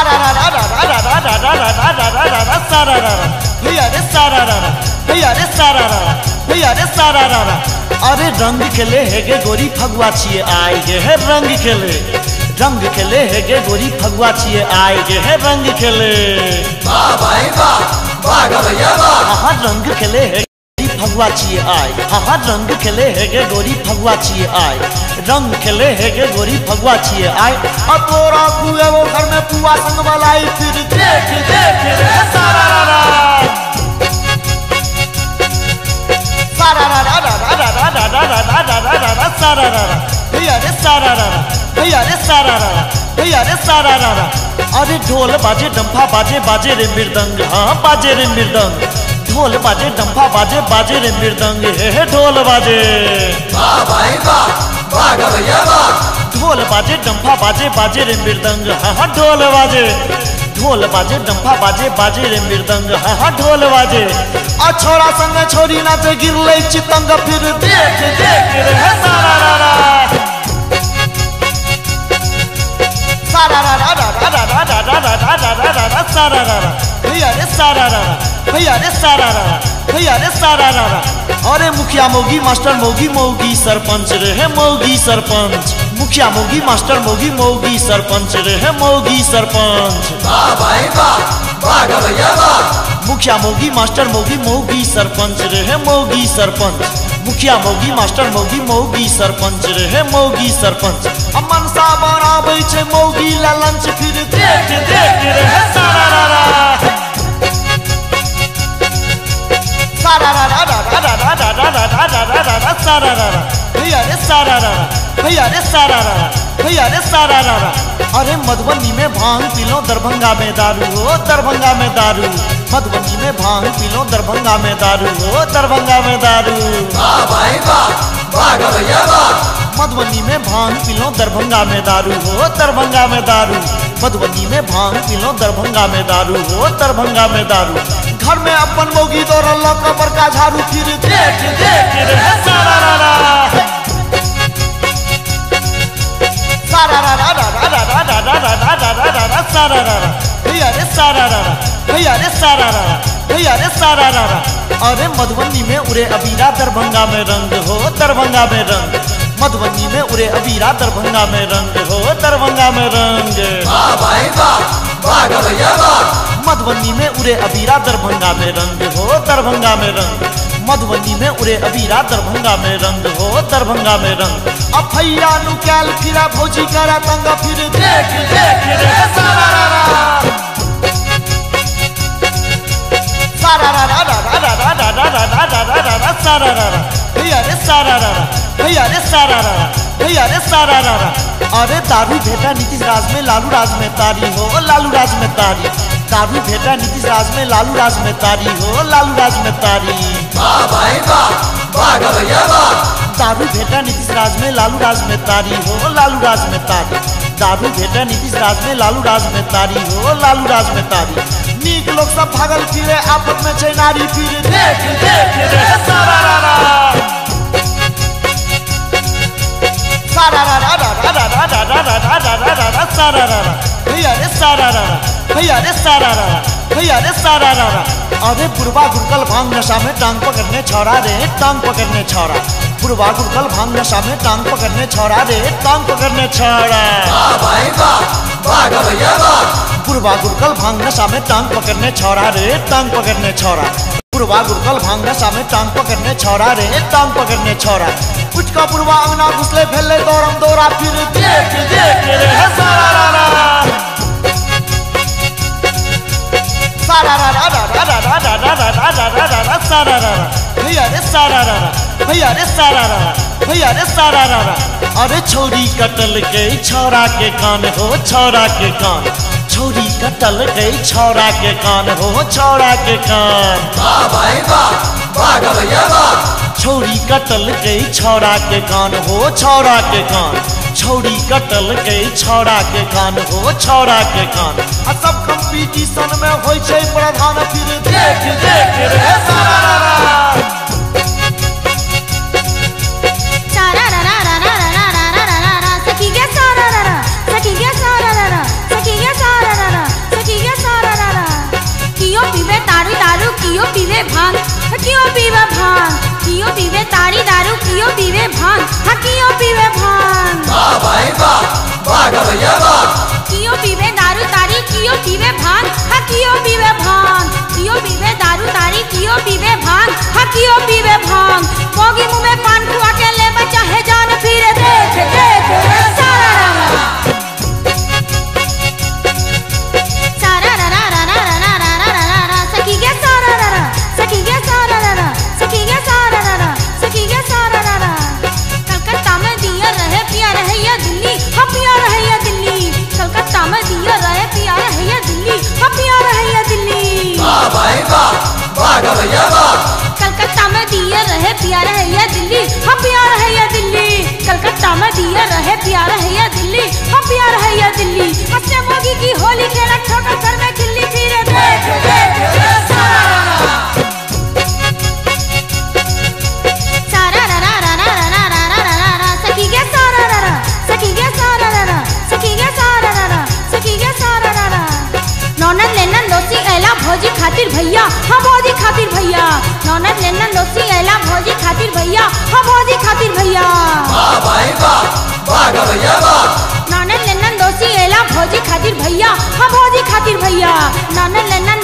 सारा रा रा रा रा रा रा रा रा रा रा रा रा रा सारा रा रा भैया रे सारा रा रा भैया रे सारा रा रा भैया रे सारा रा रा। अरे रंग खेले है गे गोरी फगुआ छिए आए गे है रंग खेले है गे गोरी फगुआ छिए आए गे है रंग खेले। वाह भाई वाह वाह भैया वाह। हाँ रंग खेले है फगुआ छिए आए। हाँ रंग खेले है गे गोरी फगुआ छिए आए। रंग खेले है गे गोरी फगुआ छिए आए। अब तोरा कुए वो घर में पुआ संग मलाई फिर देख देख रे सारा रा रा सारा रा रा रा रा रा रा रा रा रा रा रा रा सारा रा रा भैया रे सारा रा रा भैया रे सारा रा रा भैया रे सारा रा रा। अरे ढोल बाजे डंफा बाजे बाजे रे मृदंग। हाँ बाजे रे मृदंग। ढोल बाजे डंफा बाजे बाजे रे मृदंग है ढोल बाजे। वाह भाई वाह वाह भैया वाह। ढोल बाजे डंफा बाजे बाजे रे मृदंग। हाँ ढोल बाजे ढोल बाजे डंफा बाजे बाजे रे मृदंग। हाँ ढोल बाजे। आ छोरा संग छोरी नाचे गिरले चितंग फिर देख देख रे सारा रा रा सारा रा रा रा रा रा रा रा रा रा रा रा रा सारा रा रा भैया रे सारा रा रा भैया रे सारा रा रा भैया रे सारा रा रा। अरे मुखिया मोगी मास्टर मोगी मोगी सरपंच रे है मोगी सरपंच। मुखिया मोगी मास्टर मोगी मोगी सरपंच रे है मोगी सरपंच। वाह भाई वाह वाह भैया वाह। मुखिया मोगी मास्टर मोगी मोगी सरपंच रे है मोगी सरपंच। मुखिया मोगी मास्टर मोगी मोगी सरपंच रे है मोगी सरपंच। अमन सा बनाबै छै मोगी ला लंच फिर देख देख रे सारा रा रा सारा रा रा रा रा रा रा रा रा रा रा रा रा सारा रा रा भैया रे सारा रा रा भैया रे सारा रा रा भैया रे सारा रा रा। अरे मधुबनी में भांग पी लो दरभंगा में दारू हो दरभंगा में दारू। मधुबनी में भांग पी लो दरभंगा में दारू हो दरभंगा में दारू। वाह भाई वाह वाह भैया वाह। मधुबनी में भांग पी लो दरभंगा में दारू हो दरभंगा में दारू। मधुबनी में भांग पी लो दरभंगा में दारू हो दरभंगा में दारू। घर में अपन मोगी तो रल्ला कबर का झाड़ू फिर देख देख रे सारा रा रा सारा रा रा रा रा रा रा रा रा रा रा रा रा सारा रा रा भैया रे सारा रा रा भैया रे सारा रा रा भैया रे सारा रा रा। अरे मधुबनी में उड़े अबीरा दरभंगा में रंग हो दरभंगा में रंग। मधुबनी में उड़े अबीरा दरभंगा में रंग हो दरभंगा में रंग। वाह भाई वाह वाह भैया वाह। मधुबनी में उड़े अबीरा दरभंगा में रंग हो दरभंगा में रंग। मधुबनी में उड़े अबीरा दरभंगा में रंग हो दरभंगा में रंग। अब भैया नु कैल फिरा भौजी करा तंग फिर देख देख रे सारा रा रा सारा रा रा रा रा रा रा रा रा रा रा रा रा सारा रा रा भैया रे सारा रा रा भैया रे सारा रा रा भैया रे सारा रा रा। अरे दारू भेटा नीतीश राज में लालू राज में तारी हो लालू राज में तारी। दारू भेटा नीतीश राज में लालू राज में तारी हो लालू राज में तारी। वाह भाई वाह वाह भैया वाह। दारू भेटा नीतीश राज में लालू राज में तारी हो लालू राज में तारी। दारू भेटा नीतीश राज में लालू राज में तारी हो लालू राज में तारी। नीक लोग सब भागल फिरे आपस में छै नारी फिर देख देख रे सारा रा रा सारा रा रा रा रा रा रा रा रा रा रा रा रा सारा रा रा भैया रे सारा रा रा भैया रे सारा रा रा भैया रे सारा रा रा। अरे बुढ़वा गुड़कल भांग नशा में टांग पकड़ने छोड़ा रे टांग पकड़ने छोड़ा। बुढ़वा गुड़कल भांग नशा में टांग पकड़ने छोड़ा रे टांग पकड़ने छोड़ा। वाह भाई वाह वाह भैया वाह। बुढ़वा गुड़कल भांग नशा में टांग पकड़ने छोड़ा रे टांग पकड़ने छोड़ा। बुढ़वा गुड़कल भांग नशा में टांग पकड़ने छोड़ा रे टांग पकड़ने छोड़ा। उठ का बुढ़वा अंगना घुसले फैले दौड़म दौड़ा फिर देख देख रे सारा रा रा सारा रा रा रा रा रा रा रा रा रा रा रा रा सारा रा रा भैया रे सारा रा रा भैया रे सारा रा रा भैया रे सारा रा रा। अरे छोरी कटल गई छौरा के कान हो छौरा के कान। छोरी कटल गई छौरा के कान हो छौरा के कान। वाह भाई वाह वाह भैया वाह। छोरी कटल गई छौरा के कान हो छौरा के कान। छोरी कटल गई छौरा के कान हो छौरा के कान। आ सब कंपटीशन में होय छै प्रधान फिर देख देख रे सारा रा रा सारा रा रा रा रा रा रा रा रा रा सखी गे सारा रा रा सखी गे सारा रा रा सखी गे सारा रा रा कियो पीवे भांग कियो पीवे भांग कियो पीवे तारी दारू कियो पीवे भांग हाँ कियो पीवे भांग वाह भाई वाह वाह गवैया वाह कियो पीवे दारू तारी कियो पीवे भांग हाँ कियो पीवे भांग कियो पीवे दारू तारी कियो पीवे भांग हाँ कियो पीवे भांग मोगी मुंह में पान खुआ के ले बचा है जान फिर देख देख सारा सारा रा रा रा रा रा रा रा रा रा सखी के सारा रा रा सखी के सारा रा रा सखी के सारा रा रा सखी के सारा रा रा कलकत्ता में दिया रहे पिया रहे ये दिल्ली हाँ पिया रहे ये दिल्ली कलकत्ता में दिया रहे पिया रहे ये दिल्ली हाँ पिया रहे ये दिल्ली वाह भाई वाह वाह गवैया वाह कलकत्ता में दिया रहे पिया रहे ये दिल्ली हाँ पिया रहे ये दिल्ली कलकत्ता में दिया रहे पिया रहे ये दिल्ली हाँ पिया रहे ये दिल्ली हंसने मोगी की होली खेला ठोकर सर में खिल्ली फिर देख देख सारा रा रा रा रा रा रा रा रा रा सखी के सारा रा रा सखी के सारा रा रा सखी के सारा रा रा सखी के सारा रा रा नौनद लेना दोस्ती ऐला भौजी खातिर भैया हाँ भौजी खातिर भैया नौनद लेना दोस्ती ऐला भौजी खातिर भैया हाँ भौजी खातिर भैया वाह भाई वाह वाह गवैया वाह नौनद लेना दोस्ती ऐला भौजी खातिर भैया हाँ भौजी खातिर भैया नौनद लेना